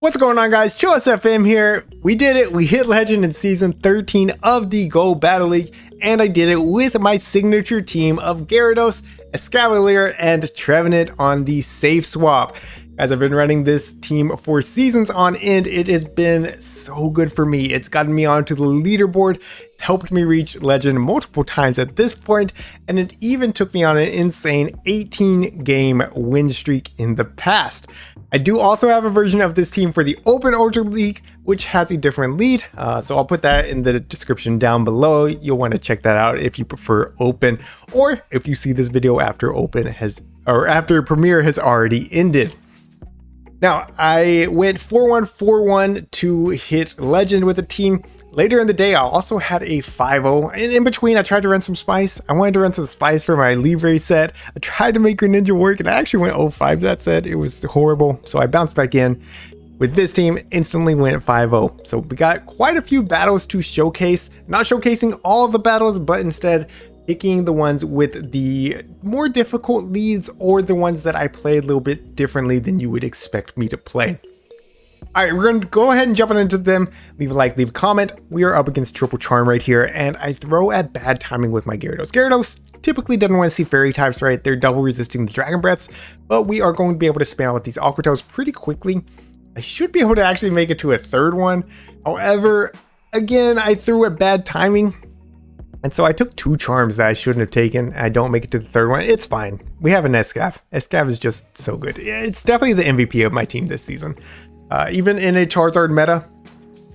What's going on, guys? ChillSFM here. We did it. We hit Legend in Season 13 of the Go Battle League, and I did it with my signature team of Gyarados, Escavalier, and Trevenant on the safe swap. Guys, I've been running this team for seasons on end. It has been so good for me. It's gotten me onto the leaderboard. It's helped me reach Legend multiple times at this point, and it even took me on an insane 18-game win streak in the past. I do also have a version of this team for the Open Ultra League, which has a different lead, so I'll put that in the description down below. You'll want to check that out if you prefer Open, or if you see this video after after Premiere has already ended. Now, I went 4-1-4-1 to hit Legend with the team. Later in the day, I also had a 5-0, and in between, I tried to run some Spice. I wanted to run some Spice for my Libre set. I tried to make Greninja work, and I actually went 0-5 that set. It was horrible, so I bounced back in. With this team, instantly went 5-0. So we got quite a few battles to showcase. Not showcasing all of the battles, but instead picking the ones with the more difficult leads or the ones that I play a little bit differently than you would expect me to play. All right, we're going to go ahead and jump into them. Leave a like, leave a comment. We are up against Triple Charm right here, and I throw at bad timing with my Gyarados. Gyarados typically doesn't want to see fairy types, right? They're double resisting the Dragon Breaths, but we are going to be able to spam out with these Aqua Tails pretty quickly. I should be able to actually make it to a third one. However, again, I threw at bad timing. And so I took two charms that I shouldn't have taken. I don't make it to the third one. It's fine. We have an Escav. Escav is just so good. It's definitely the MVP of my team this season. Even in a Charizard meta,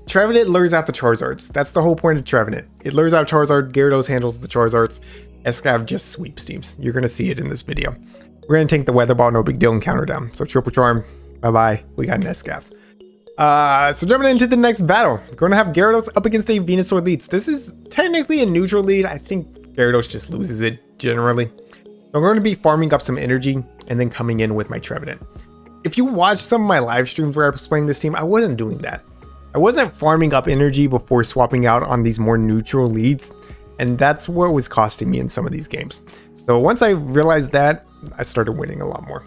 Trevenant lures out the Charizards. That's the whole point of Trevenant. It lures out Charizard. Gyarados handles the Charizards. Escav just sweeps teams. You're going to see it in this video. We're going to take the Weather Ball, no big deal, and counter down. So Triple Charm, bye-bye. We got an Escav. So jumping into the next battle, we're going to have Gyarados up against a Venusaur lead. This is technically a neutral lead. I think Gyarados just loses it generally. I'm going to be farming up some energy and then coming in with my Trevenant. If you watch some of my live streams where I was playing this team, I wasn't doing that. I wasn't farming up energy before swapping out on these more neutral leads, and that's what was costing me in some of these games. So once I realized that, I started winning a lot more.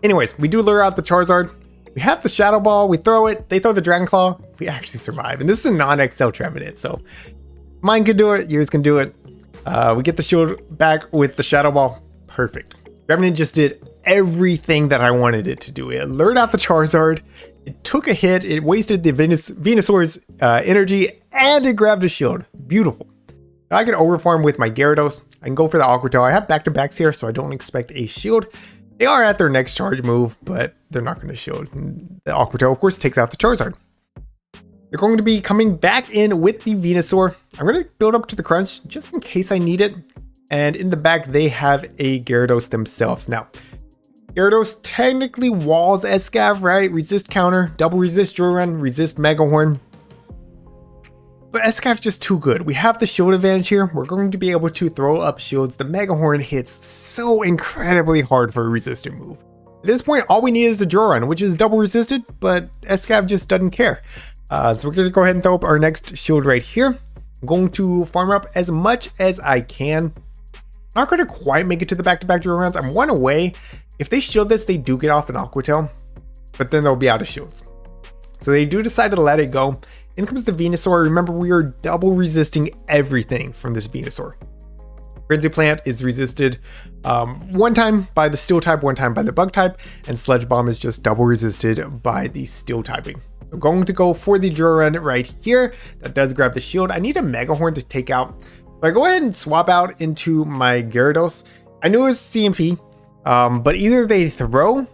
Anyways, we do lure out the Charizard. We have the Shadow Ball, we throw it, they throw the Dragon Claw, we actually survive. And this is a non-XL Trevenant, so mine can do it, yours can do it. We get the shield back with the Shadow Ball, perfect. Trevenant just did everything that I wanted it to do. It lured out the Charizard, it took a hit, it wasted the Venusaur's energy, and it grabbed a shield. Beautiful. Now I can overfarm with my Gyarados. I can go for the Aqua Tail. I have back-to-backs here, so I don't expect a shield. They are at their next charge move, but they're not going to shield. The Aqua Tail, of course, takes out the Charizard. They're going to be coming back in with the Venusaur. I'm going to build up to the crunch just in case I need it. And in the back, they have a Gyarados themselves. Now, Gyarados technically walls Escav, right? Resist counter, double resist Drill Run, resist Mega Horn. But Escav's just too good. We have the shield advantage here. We're going to be able to throw up shields. The Mega Horn hits so incredibly hard for a resistant move. At this point, all we need is the Drill Run, which is double resisted, but Escav just doesn't care. So we're going to go ahead and throw up our next shield right here. I'm going to farm up as much as I can. Not going to quite make it to the back-to-back Drill Runs. I'm one away. If they shield this, they do get off an Aqua Tail, but then they'll be out of shields. So they do decide to let it go. In comes the Venusaur. Remember, we are double resisting everything from this Venusaur. Frenzy Plant is resisted one time by the Steel type, one time by the Bug type, and Sludge Bomb is just double resisted by the Steel typing. I'm going to go for the Drill Run right here. That does grab the shield. I need a Mega Horn to take out. So I go ahead and swap out into my Gyarados. I knew it was CMP, but either they throw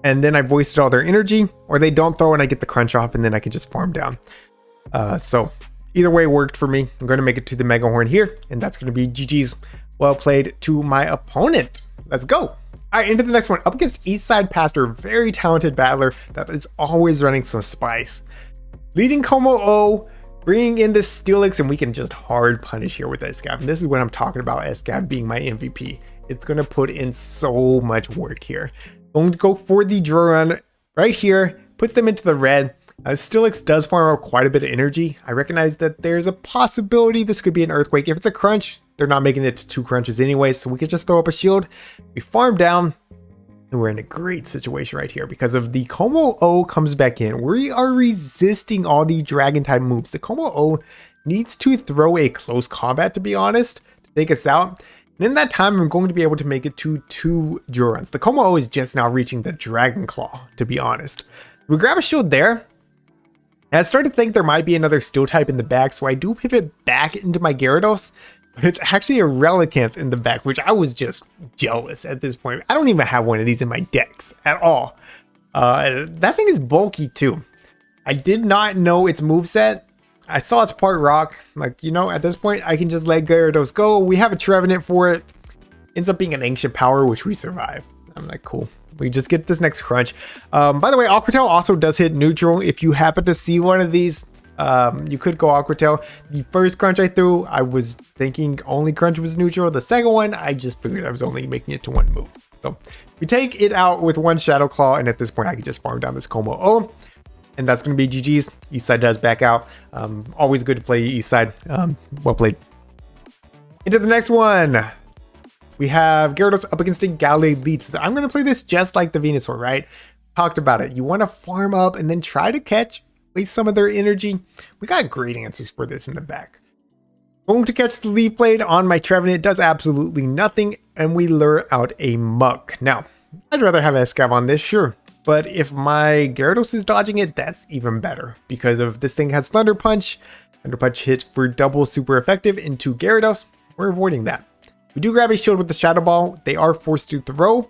and then I voiced all their energy, or they don't throw and I get the crunch off and then I can just farm down. So either way worked for me. I'm going to make it to the Mega Horn here, and that's going to be GG's. Well played to my opponent. Let's go. All right, into the next one. Up against EastsidePastor, very talented battler that is always running some spice. Leading Como O, bringing in the Steelix, and we can just hard punish here with Escav. And this is what I'm talking about, Escav being my MVP. It's going to put in so much work here. Going to go for the Drill Run right here. Puts them into the red. Steelix does farm up quite a bit of energy. I recognize that there's a possibility this could be an Earthquake. If it's a crunch, they're not making it to 2 crunches anyway, so we could just throw up a shield. We farm down. And we're in a great situation right here because of the Como O comes back in. We are resisting all the dragon type moves. The Como O needs to throw a close combat, to be honest, to take us out. And in that time, I'm going to be able to make it to 2 Durons. The Como O is just now reaching the Dragon Claw, to be honest. We grab a shield there. And I started to think there might be another steel type in the back, so I do pivot back into my Gyarados. But it's actually a Relicanth in the back, which I was just jealous at this point. I don't even have one of these in my decks at all. That thing is bulky too. I did not know its moveset. I saw it's part rock. Like, you know, at this point, I can just let Gyarados go. We have a Trevenant for it. Ends up being an Ancient Power, which we survive. I'm like, cool. We just get this next crunch. By the way, Aqua Tail also does hit neutral. If you happen to see one of these, you could go Aqua Tail. The first crunch I threw, I was thinking only crunch was neutral. The second one, I just figured I was only making it to 1 move. So we take it out with 1 Shadow Claw, and at this point, I can just farm down this Como O. And that's going to be GG's. Eastside does back out. Always good to play Eastside. Well played. Into the next one. We have Gyarados up against a Gallade lead. So I'm going to play this just like the Venusaur, right? Talked about it. You want to farm up and then try to catch, waste some of their energy. We got great answers for this in the back. Going to catch the Leaf Blade on my Trevenant does absolutely nothing, and we lure out a Muck. Now, I'd rather have Escav on this, sure. But if my Gyarados is dodging it, that's even better. Because of this thing has Thunder Punch. Thunder Punch hits for double super effective into Gyarados. We're avoiding that. We do grab a shield with the Shadow Ball. They are forced to throw.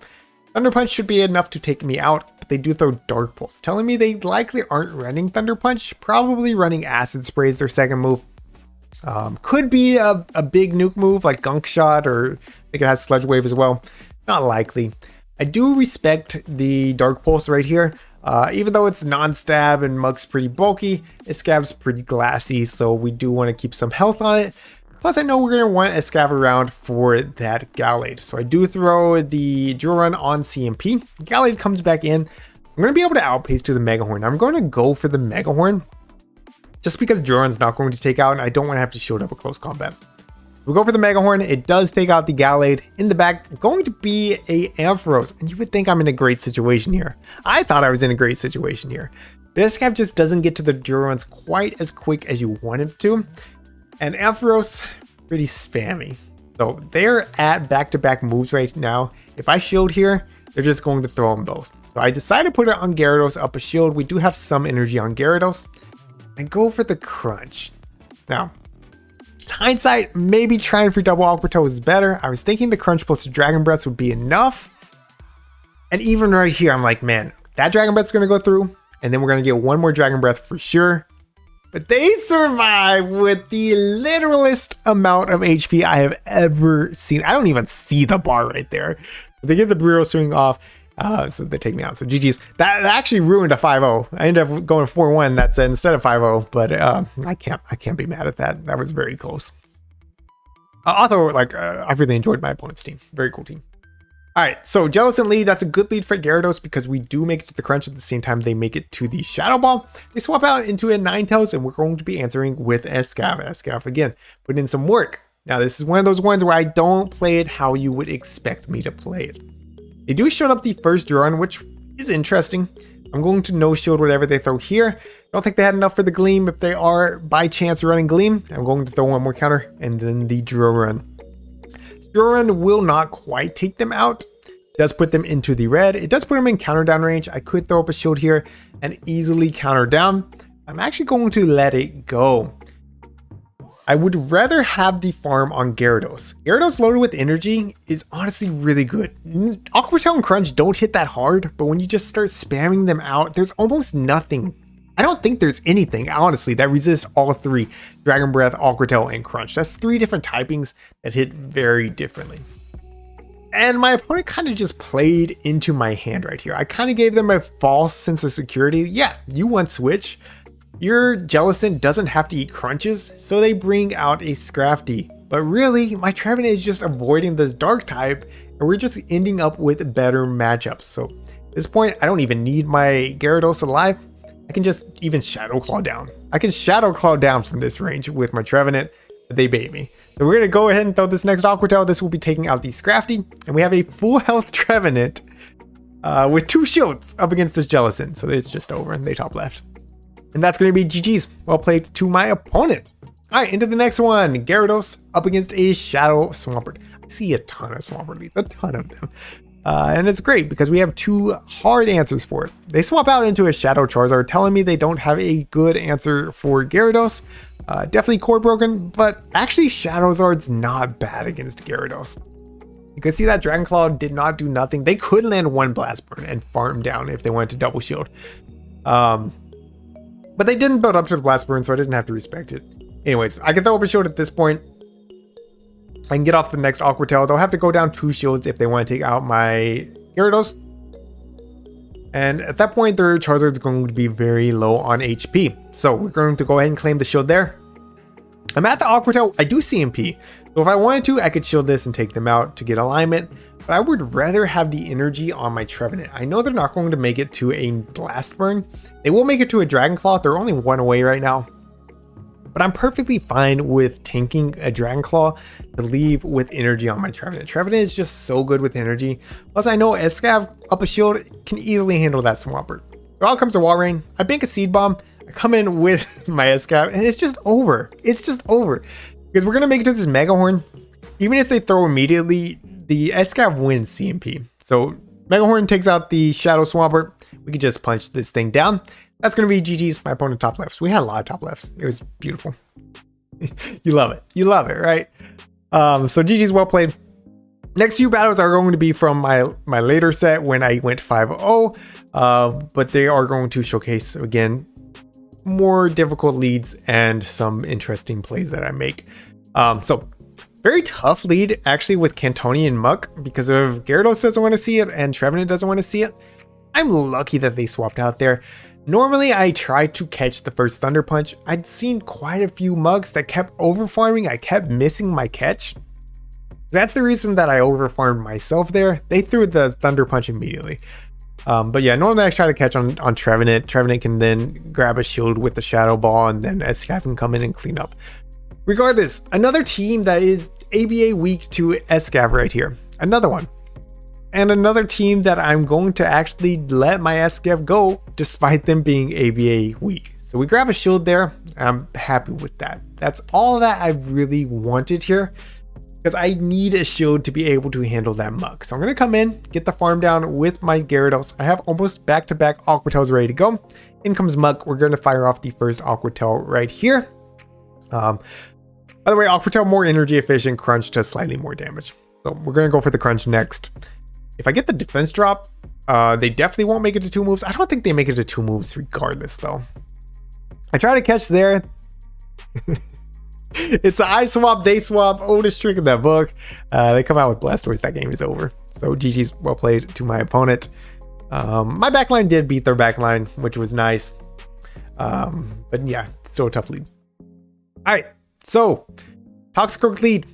Thunder Punch should be enough to take me out, but they do throw Dark Pulse, telling me they likely aren't running Thunder Punch, probably running Acid Spray as their second move. Could be a big nuke move like Gunk Shot, or I think it has Sludge Wave as well. Not likely. I do respect the Dark Pulse right here. Even though it's non-stab and Mug's pretty bulky, Escav's pretty glassy, so we do want to keep some health on it. Plus, I know we're going to want Escav around for that Gallade. So I do throw the Duron on CMP. Gallade comes back in. I'm going to be able to outpace to the Mega Horn. I'm going to go for the Mega Horn just because Duron's not going to take out, and I don't want to have to shield up a close combat. We go for the Mega Horn. It does take out the Gallade. In the back, going to be a Ampharos, and you would think I'm in a great situation here. I thought I was in a great situation here. But Escav just doesn't get to the Durons quite as quick as you want it to. And Ampharos, pretty spammy. So they're at back-to-back moves right now. If I shield here, they're just going to throw them both. So I decided to put it on Gyarados, up a shield. We do have some energy on Gyarados. And go for the crunch. Now, hindsight, maybe trying for double Aqua Tail is better. I was thinking the crunch plus the Dragon Breath would be enough. And even right here, I'm like, man, that Dragon Breath's going to go through. And then we're going to get 1 more Dragon Breath for sure. But they survive with the literalist amount of HP I have ever seen. I don't even see the bar right there. They get the Burrito Swing off, so they take me out. So GG's. That actually ruined a 5-0. I ended up going 4-1 that said instead of 5-0, but I can't be mad at that. That was very close. Also, I really enjoyed my opponent's team. Very cool team. All right, so Jellicent lead, that's a good lead for Gyarados because we do make it to the crunch at the same time they make it to the Shadow Ball. They swap out into a Ninetales, and we're going to be answering with Escav. Escav again, put in some work. Now, this is one of those ones where I don't play it how you would expect me to play it. They do show up the first Duron, which is interesting. I'm going to no-shield whatever they throw here. I don't think they had enough for the Gleam. If they are by chance running Gleam, I'm going to throw 1 more counter, and then the Duron. Duron will not quite take them out. It does put them into the red. It does put them in counter down range. I could throw up a shield here and easily counter down. I'm actually going to let it go. I would rather have the farm on Gyarados. Gyarados loaded with energy is honestly really good. Aqua Tail and Crunch don't hit that hard, but when you just start spamming them out, there's almost nothing. I don't think there's anything, honestly, that resists all 3. Dragon Breath, Aqua Tail, and Crunch. That's 3 different typings that hit very differently. And my opponent kind of just played into my hand right here. I kind of gave them a false sense of security. Yeah, you want switch. Your Jellicent doesn't have to eat crunches, so they bring out a Scrafty. But really, my Trevenant is just avoiding this dark type, and we're just ending up with better matchups. So at this point, I don't even need my Gyarados alive. I can just even Shadow Claw down. I can Shadow Claw down from this range with my Trevenant, but they bait me. So we're going to go ahead and throw this next Aqua Tail. This will be taking out the Scrafty, and we have a full health Trevenant. with 2 shields up against this Jellison. So it's just over and they top left. And that's going to be GG's. Well played to my opponent. All right, into the next one. Gyarados up against a Shadow Swampert. I see a ton of Swampert leads, a ton of them. And it's great because we have 2 hard answers for it. They swap out into a Shadow Charizard, telling me they don't have a good answer for Gyarados. Definitely core broken, but actually Shadowzard's not bad against Gyarados. You can see that Dragon Claw did not do nothing. They could land 1 Blast Burn and farm down if they wanted to double shield. But they didn't build up to the Blast Burn, so I didn't have to respect it. Anyways, I can throw up a shield at this point. I can get off the next Aqua Tail. They'll have to go down 2 shields if they want to take out my Gyarados. And at that point, their Charizard's going to be very low on HP. So we're going to go ahead and claim the shield there. I'm at the Aqua Tail. I do CMP. So if I wanted to, I could shield this and take them out to get alignment. But I would rather have the energy on my Trevenant. I know they're not going to make it to a Blast Burn. They will make it to a Dragon Claw. They're only 1 away right now. But I'm perfectly fine with tanking a Dragon Claw to leave with energy on my Trevenant. Trevenant is just so good with energy. Plus I know Escav up a shield can easily handle that Swampert. So out comes the Walrein. I bank a Seed Bomb. I come in with my Escav and it's just over. It's just over. Because we're going to make it to this Mega Horn. Even if they throw immediately, the Escav wins CMP. So Mega Horn takes out the Shadow Swampert. We can just punch this thing down. That's going to be GG's. My opponent top lefts. We had a lot of top lefts. It was beautiful. You love it. You love it, right? So GG's, well played. Next few battles are going to be from my later set when I went 5-0. But they are going to showcase, again, more difficult leads and some interesting plays that I make. So very tough lead actually with Cantoni and Muck because of Gyarados doesn't want to see it and Trevenant doesn't want to see it. I'm lucky that they swapped out there. Normally, I try to catch the first Thunder Punch. I'd seen quite a few mugs that kept over-farming. I kept missing my catch. That's the reason that I over-farmed myself there. They threw the Thunder Punch immediately. But yeah, normally I try to catch on Trevenant. Trevenant can then grab a shield with the Shadow Ball and then Escav can come in and clean up. Regardless, another team that is ABA weak to Escav right here. Another one. And another team that I'm going to actually let my Escav go despite them being ABA weak. So we grab a shield there. I'm happy with that. That's all that I really wanted here because I need a shield to be able to handle that Muck. So I'm going to come in, get the farm down with my Gyarados. I have almost back-to-back Aqua Tails ready to go. In comes Muck. We're going to fire off the first Aqua Tail right here. By the way, Aqua Tail more energy efficient, Crunch does slightly more damage. So we're going to go for the Crunch next. If I get the defense drop, they definitely won't make it to 2 moves. I don't think they make it to 2 moves regardless, though. I try to catch there. It's an I swap, they swap, oldest trick in that book. They come out with Blastoise. That game is over. So GG's, well played to my opponent. My backline did beat their backline, which was nice. But yeah, still a tough lead. All right, so Toxicroak lead.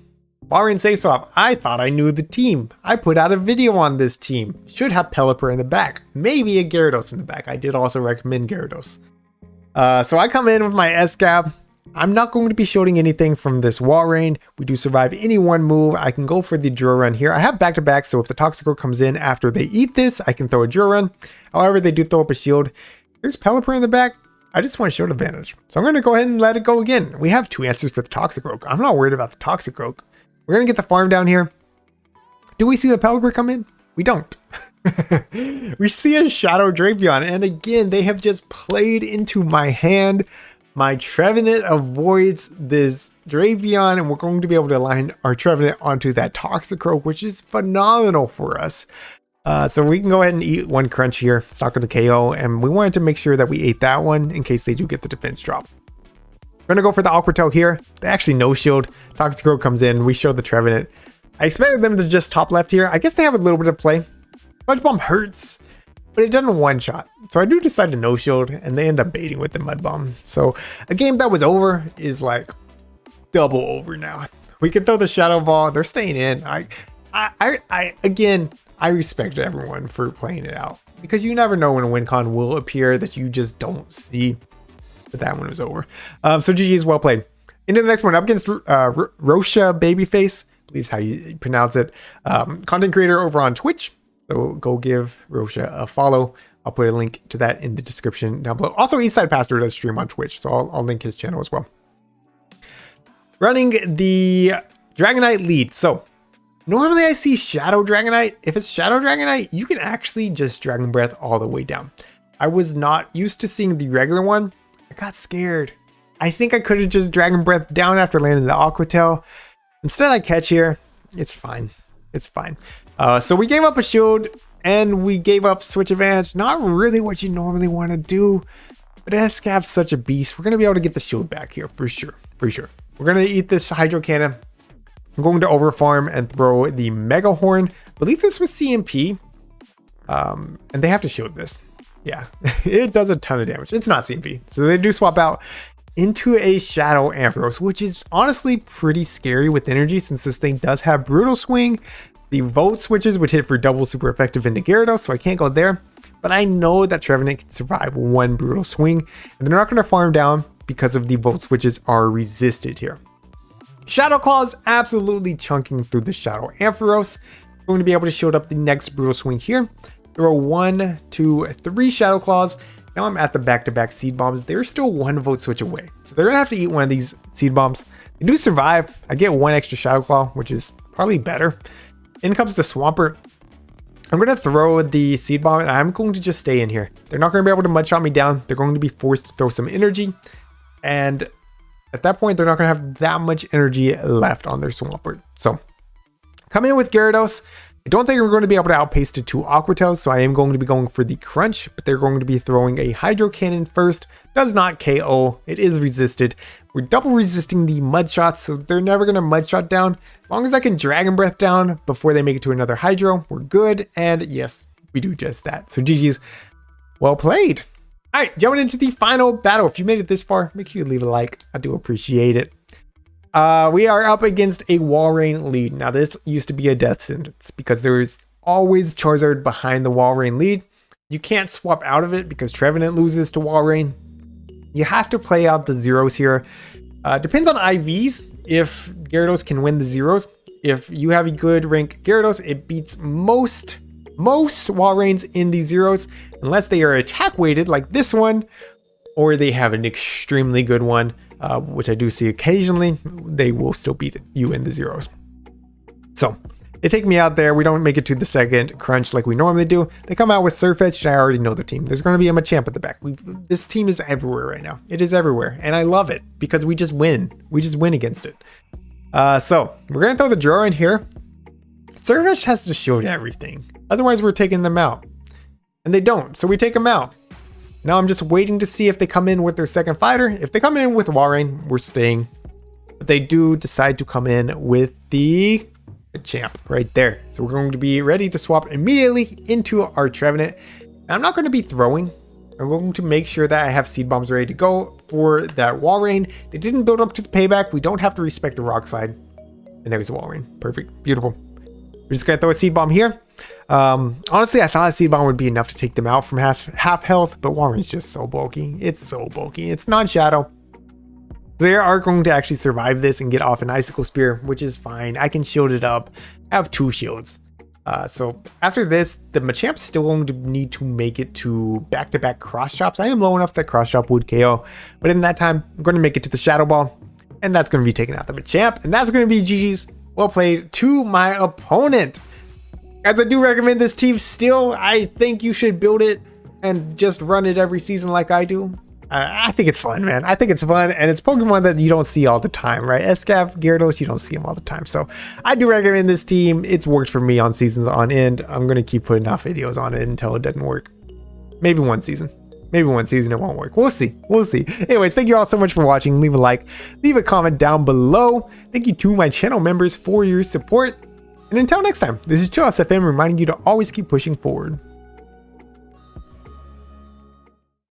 Walrein safe swap. I thought I knew the team. I put out a video on this team. Should have Pelipper in the back. Maybe a Gyarados in the back. I did also recommend Gyarados. So I come in with my Escav. I'm not going to be shielding anything from this Walrein. We do survive any 1 move. I can go for the Drill Run here. I have back-to-back, so if the Toxicroak comes in after they eat this, I can throw a Drill Run. However, they do throw up a shield. There's Pelipper in the back. I just want shield advantage. So I'm going to go ahead and let it go again. We have 2 answers for the Toxicroak. I'm not worried about the Toxicroak. We're going to get the farm down here. Do we see the Pelipper come in? We don't. We see a Shadow Drapion. And again, they have just played into my hand. My Trevenant avoids this Drapion. And we're going to be able to align our Trevenant onto that Toxicroak, which is phenomenal for us. So we can go ahead and eat 1 Crunch here. It's not going to KO. And we wanted to make sure that we ate that one in case they do get the defense drop. We're going to go for the Aqua Tail here. They actually no shield. Toxicroak comes in. We show the Trevenant. I expected them to just top left here. I guess they have a little bit of play. Sludge Bomb hurts, but it doesn't one-shot. So I do decide to no shield, and they end up baiting with the Mud Bomb. So a game that was over is like double over now. We can throw the Shadow Ball. They're staying in. Again, I respect everyone for playing it out because you never know when a win con will appear that you just don't see. But that one was over. So GG's, well played. Into the next one, up against RochaBabyFace, I believe is how you pronounce it. Content creator over on Twitch. So go give Rocha a follow. I'll put a link to that in the description down below. Also, EastsidePastor does stream on Twitch, so I'll link his channel as well. Running the Dragonite lead. So normally I see Shadow Dragonite. If it's Shadow Dragonite, you can actually just Dragon Breath all the way down. I was not used to seeing the regular one. I got scared. I think I could have just Dragon Breath down after landing the Aqua Tail. Instead I catch here. It's fine. It's fine. So we gave up a shield and we gave up Switch Advantage. Not really what you normally want to do. But Escav's such a beast. We're going to be able to get the shield back here for sure. For sure. We're going to eat this Hydro Cannon. I'm going to overfarm and throw the Mega Horn. I believe this was CMP. And they have to shield this. Yeah, it does a ton of damage. It's not CMP. So they do swap out into a Shadow Ampharos, which is honestly pretty scary with energy since this thing does have Brutal Swing. The Volt switches would hit for double super effective into Gyarados, so I can't go there. But I know that Trevenant can survive one Brutal Swing, and they're not going to farm down because of the Volt switches are resisted here. Shadow Claws absolutely chunking through the Shadow Ampharos. We're going to be able to shield up the next Brutal Swing here. Throw 1, 2, 3 Shadow Claws. Now I'm at the back-to-back Seed Bombs. They're still one Volt Switch away. So they're going to have to eat one of these Seed Bombs. They do survive. I get 1 extra Shadow Claw, which is probably better. In comes the Swampert. I'm going to throw the Seed Bomb and I'm going to just stay in here. They're not going to be able to Mudshot me down. They're going to be forced to throw some energy. And at that point, they're not going to have that much energy left on their Swampert. So come in with Gyarados. I don't think we're going to be able to outpace the 2 Aqua Tails, so I am going to be going for the Crunch, but they're going to be throwing a Hydro Cannon first. Does not KO. It is resisted. We're double resisting the Mud Shots, so they're never going to Mud Shot down. As long as I can Dragon Breath down before they make it to another Hydro, we're good. And yes, we do just that. So GG's. Well played. All right, jumping into the final battle. If you made it this far, make sure you leave a like. I do appreciate it. We are up against a Walrein lead. Now this used to be a death sentence because there is always Charizard behind the Walrein lead. You can't swap out of it because Trevenant loses to Walrein. You have to play out the zeros here. Depends on IVs if Gyarados can win the zeros. If you have a good rank Gyarados, it beats most Walreins in the zeros unless they are attack weighted like this one, or they have an extremely good one. Which I do see occasionally, they will still beat you in the zeros. So they take me out there. We don't make it to the second crunch like we normally do. They come out with Surfetch, and I already know the team. There's going to be a Machamp at the back. This team is everywhere right now. It is everywhere, and I love it because we just win. We just win against it. So we're going to throw the draw in here. Surfetch has to shield everything. Otherwise, we're taking them out. And they don't, so we take them out. Now I'm just waiting to see if they come in with their second fighter. If they come in with Walrein, we're staying. But they do decide to come in with the champ right there. So we're going to be ready to swap immediately into our Trevenant. Now I'm not going to be throwing. I'm going to make sure that I have Seed Bombs ready to go for that Walrein. They didn't build up to the payback. We don't have to respect the Rock Slide. And there's a Walrein. Perfect. Beautiful. We're just going to throw a Seed Bomb here. Honestly, I thought a Seed Bomb would be enough to take them out from half health, but Walrein's just so bulky. It's so bulky. It's non-shadow. They are going to actually survive this and get off an Icicle Spear, which is fine. I can shield it up. I have 2 shields. So after this, the Machamp's still going to need to make it to back-to-back Cross Chops. I am low enough that Cross Chop would KO, but in that time, I'm going to make it to the Shadow Ball, and that's going to be taking out the Machamp, and that's going to be GG's. Well played to my opponent. Guys, I do recommend this team still. I think you should build it and just run it every season like I do. I think it's fun, man. I think it's fun, and it's Pokemon that you don't see all the time, right? Escav, Gyarados, you don't see them all the time. So I do recommend this team. It's worked for me on seasons on end. I'm going to keep putting out videos on it until it doesn't work. Maybe one season. Maybe one season it won't work. We'll see. We'll see. Anyways, thank you all so much for watching. Leave a like. Leave a comment down below. Thank you to my channel members for your support. And until next time, this is ChillOutSFM reminding you to always keep pushing forward.